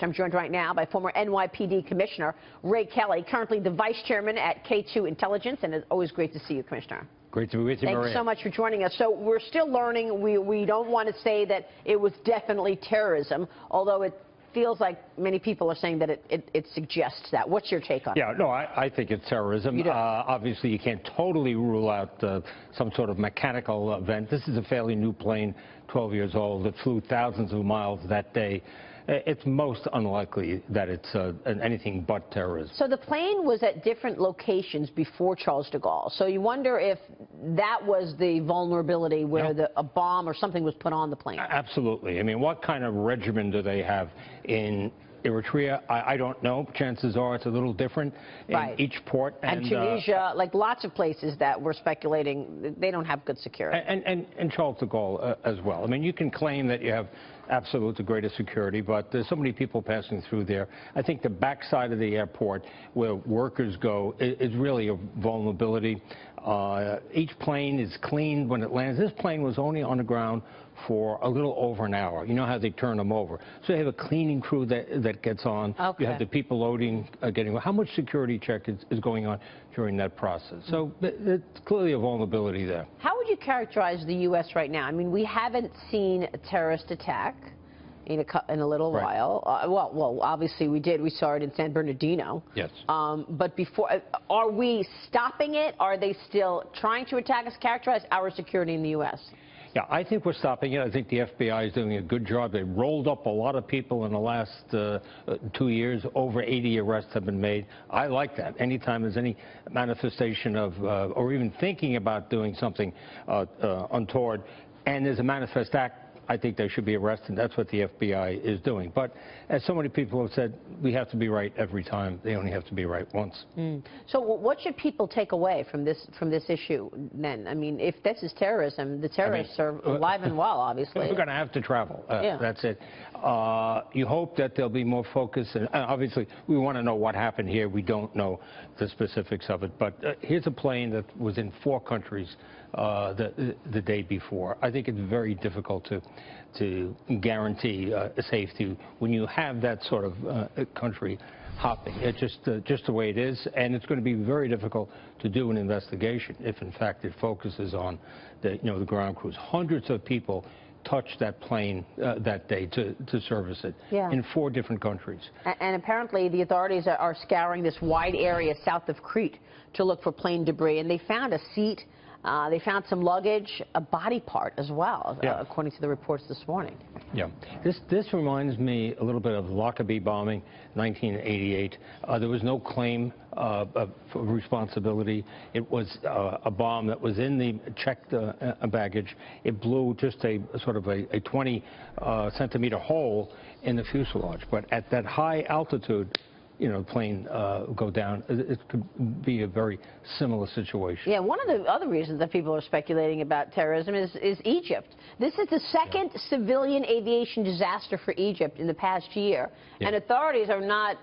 I'm joined right now by former NYPD Commissioner Ray Kelly, currently the Vice Chairman at K2 Intelligence, and it's always great to see you, Commissioner. Great to be with you, Maria. Thanks so much for joining us. So we're still learning. We don't want to say that it was definitely terrorism, although it feels like many people are saying that it suggests that. What's your take on it? Yeah, no, I think it's terrorism. Obviously, you can't totally rule out some sort of mechanical event. This is a fairly new plane, 12 years old. It flew thousands of miles that day. It's most unlikely that it's anything but terrorism. So the plane was at different locations before Charles de Gaulle. So you wonder if that was the vulnerability where a bomb or something was put on the plane. Absolutely. I mean, what kind of regimen do they have in Eritrea? I don't know. Chances are it's a little different in each port. And Tunisia, like lots of places that we're speculating, they don't have good security. And Charles de Gaulle as well. I mean, you can claim that you have absolute the greatest security, but there's so many people passing through there. I think the backside of the airport where workers go is really a vulnerability. Each plane is cleaned when it lands. This plane was only on the ground for a little over an hour. You know how they turn them over. So they have a cleaning crew that gets on. You have the people loading, getting. How much security check is going on during that process? So it's clearly a vulnerability there. How would you characterize the U.S. right now? I mean, we haven't seen a terrorist attack in a little while. Well, obviously we did. We saw it in San Bernardino. Yes. But before, are we stopping it? Are they still trying to attack us? Characterize our security in the U.S. Yeah, I think we're stopping it. I think the FBI is doing a good job. They rolled up a lot of people in the last 2 years. Over 80 arrests have been made. I like that. Anytime there's any manifestation of, or even thinking about doing something untoward, and there's a manifest act, I think they should be arrested. That's what the FBI is doing. But as so many people have said, we have to be right every time. They only have to be right once. So what should people take away from this issue then? I mean, if this is terrorism, the terrorists are alive and well, obviously. We're going to have to travel. That's it. You hope that there'll be more focus. And obviously, we want to know what happened here. We don't know the specifics of it. But here's a plane that was in 4 countries the day before. I think it's very difficult to guarantee safety when you have that sort of country hopping. It's just the way it is, and it's going to be very difficult to do an investigation if, in fact, it focuses on the ground crews. Hundreds of people touched that plane that day to service it in 4 different countries. And apparently the authorities are scouring this wide area south of Crete to look for plane debris, and they found a seat. They found some luggage, a body part as well, according to the reports this morning. Yeah. This reminds me a little bit of Lockerbie bombing, 1988. There was no claim of responsibility. It was a bomb that was in the checked baggage. It blew just a sort of a 20-centimeter hole in the fuselage. But at that high altitude, the plane go down. It could be a very similar situation. Yeah, one of the other reasons that people are speculating about terrorism is Egypt. This is the second civilian aviation disaster for Egypt in the past year, and authorities are not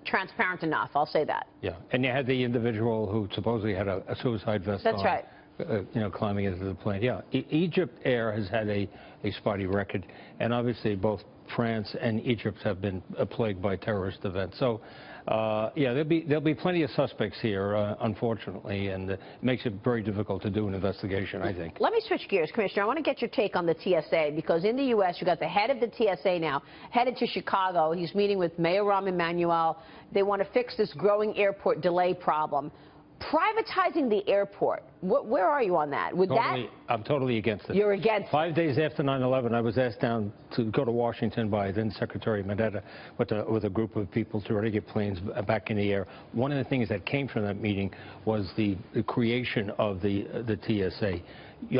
transparent enough, I'll say that. Yeah, and you had the individual who supposedly had a suicide vest on. That's right. Climbing into the plane. Yeah, EgyptAir has had a spotty record, and obviously both France and Egypt have been plagued by terrorist events. So, yeah, there'll be plenty of suspects here, unfortunately, and it makes it very difficult to do an investigation, I think. Let me switch gears, Commissioner. I want to get your take on the TSA, because in the U.S. you've got the head of the TSA now headed to Chicago. He's meeting with Mayor Rahm Emanuel. They want to fix this growing airport delay problem. Privatizing the airport, where are you on that? I'm totally against it. You're against it. 5 days after 9/11, I was asked down to go to Washington by then Secretary Mandetta with a group of people to try to get planes back in the air. One of the things that came from that meeting was the creation of the TSA.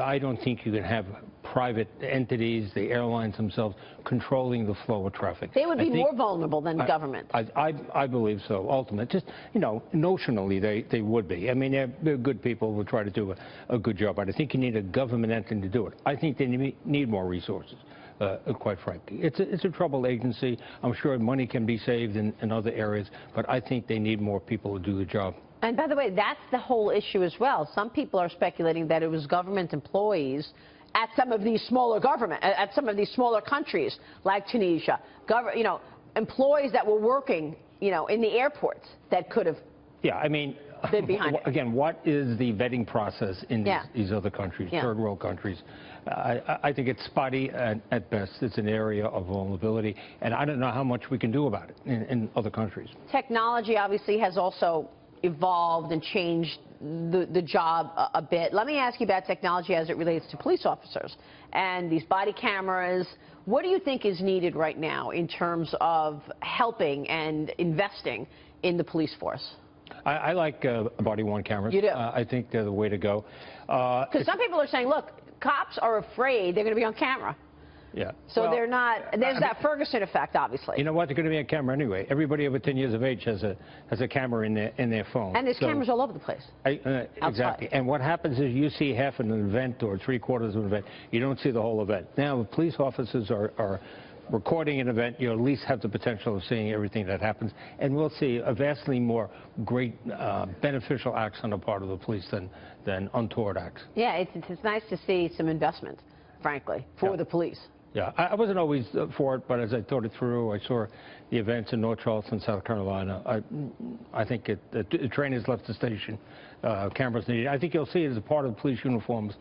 I don't think you can have private entities, the airlines themselves, controlling the flow of traffic. They would be more vulnerable than government. I believe so, ultimately. Just, notionally they would be. I mean, they're good people who will try to do a good job, but I think you need a government entity to do it. I think they need more resources. Quite frankly. It's a troubled agency. I'm sure money can be saved in other areas, but I think they need more people to do the job. And by the way, that's the whole issue as well. Some people are speculating that it was government employees at some of these smaller countries like Tunisia, employees that were working, you know, in the airports that could have. Yeah, I mean, again, what is the vetting process in these other countries, third world countries? I think it's spotty at best. It's an area of vulnerability, and I don't know how much we can do about it in other countries. Technology obviously has also evolved and changed the job a bit. Let me ask you about technology as it relates to police officers and these body cameras. What do you think is needed right now in terms of helping and investing in the police force? I like body-worn cameras. You do? I think they're the way to go. Because some people are saying, look, cops are afraid they're going to be on camera. Yeah. So they're not. There's that Ferguson effect, obviously. You know what? They're going to be on camera anyway. Everybody over 10 years of age has a camera in their phone. And there's cameras all over the place. Exactly. And what happens is you see half an event or three-quarters of an event. You don't see the whole event. Now, if police officers are recording an event, you at least have the potential of seeing everything that happens, and we'll see a vastly more great beneficial acts on the part of the police than untoward acts. Yeah, it's nice to see some investment, frankly, for the police. Yeah, I wasn't always for it, but as I thought it through, I saw the events in North Charleston, South Carolina. I think the train has left the station. Cameras needed. I think you'll see it as a part of the police uniforms.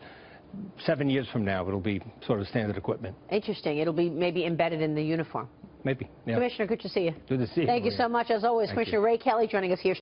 7 years from now, it'll be sort of standard equipment. Interesting. It'll be maybe embedded in the uniform. Maybe. Yeah. Commissioner, good to see you. Good to see you. Thank you so much, as always. Commissioner Ray Kelly joining us here.